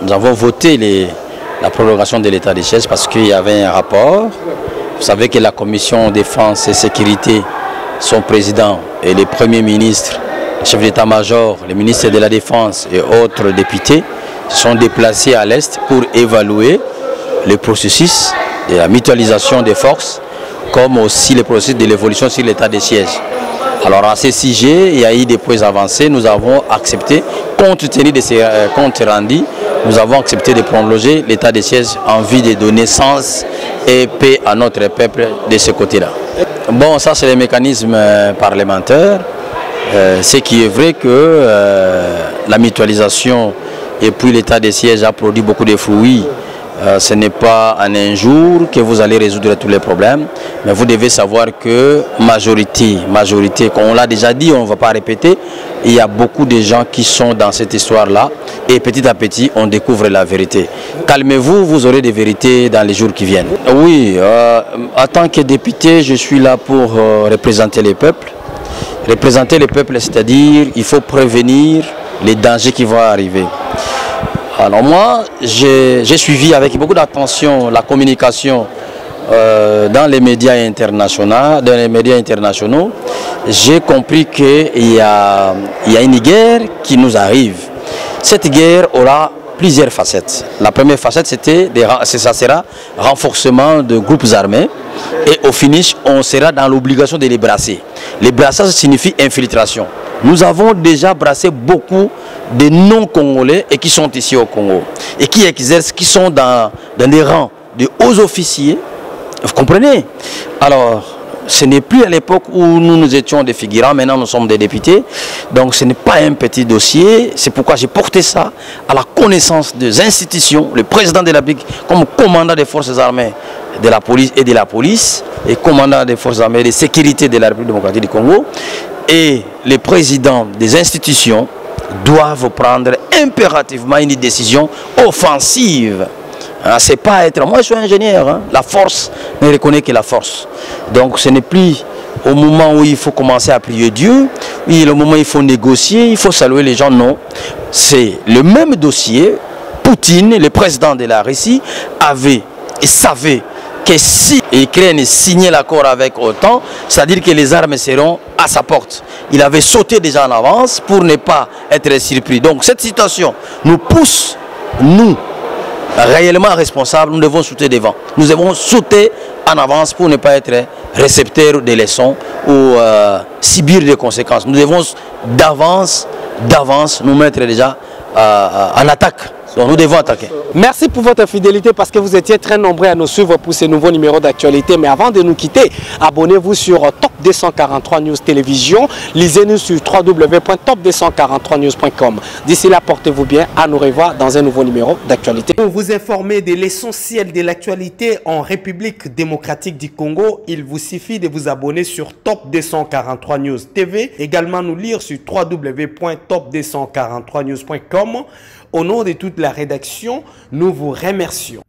nous avons voté la prolongation de l'état de siège parce qu'il y avait un rapport. Vous savez que la commission défense et sécurité, son président et les premiers ministres, le chef d'état-major, les ministres de la défense et autres députés sont déplacés à l'Est pour évaluer le processus de la mutualisation des forces comme aussi le processus de l'évolution sur l'état de siège. Alors à ce sujet, il y a eu des points avancés, nous avons accepté, compte tenu de ces comptes rendus, nous avons accepté de prolonger l'état de siège en vue de donner sens et paix à notre peuple de ce côté-là. Bon, ça c'est les mécanismes parlementaires. Ce qui est vrai que la mutualisation et puis l'état de siège a produit beaucoup de fruits. Ce n'est pas en un jour que vous allez résoudre tous les problèmes, mais vous devez savoir que majorité, comme on l'a déjà dit, on ne va pas répéter, il y a beaucoup de gens qui sont dans cette histoire-là et petit à petit, on découvre la vérité. Calmez-vous, vous aurez des vérités dans les jours qui viennent. Oui, en tant que député, je suis là pour représenter les peuples. Représenter les peuples, c'est-à-dire il faut prévenir les dangers qui vont arriver. Alors moi, j'ai suivi avec beaucoup d'attention la communication dans les médias internationaux. J'ai compris qu'il y a une guerre qui nous arrive. Cette guerre aura plusieurs facettes. La première facette, ça sera renforcement de groupes armés. Et au finish, on sera dans l'obligation de les brasser. Les brassages signifie infiltration. Nous avons déjà brassé beaucoup de non-congolais et qui sont ici au Congo. Et qui exercent, qui sont dans des rangs de hauts officiers. Vous comprenez? Alors, ce n'est plus à l'époque où nous étions des figurants, maintenant nous sommes des députés. Donc ce n'est pas un petit dossier. C'est pourquoi j'ai porté ça à la connaissance des institutions, le président de la République comme commandant des forces armées de la police et commandant des forces armées de sécurité de la République démocratique du Congo. Et les présidents des institutions doivent prendre impérativement une décision offensive. C'est pas être... Moi je suis ingénieur, hein. La force ne reconnaît que la force. Donc ce n'est plus au moment où il faut commencer à prier Dieu, oui, le moment où il faut négocier, il faut saluer les gens, non. C'est le même dossier. Poutine, le président de la Russie, avait et savait que si l'Ukraine signait l'accord avec OTAN, c'est-à-dire que les armes seront à sa porte. Il avait sauté déjà en avance pour ne pas être surpris. Donc cette situation nous pousse, nous, réellement responsables, nous devons sauter devant. Nous devons sauter en avance pour ne pas être récepteurs des leçons ou subir des conséquences. Nous devons d'avance nous mettre déjà en attaque. Donc nous devons attaquer. Merci pour votre fidélité parce que vous étiez très nombreux à nous suivre pour ces nouveaux numéros d'actualité. Mais avant de nous quitter, abonnez-vous sur Top 243 News Télévision. Lisez-nous sur www.top243news.com. D'ici là, portez-vous bien. À nous revoir dans un nouveau numéro d'actualité. Pour vous informer de l'essentiel de l'actualité en République démocratique du Congo, il vous suffit de vous abonner sur Top 243 News TV. Également nous lire sur www.top243news.com. Au nom de toute la rédaction, nous vous remercions.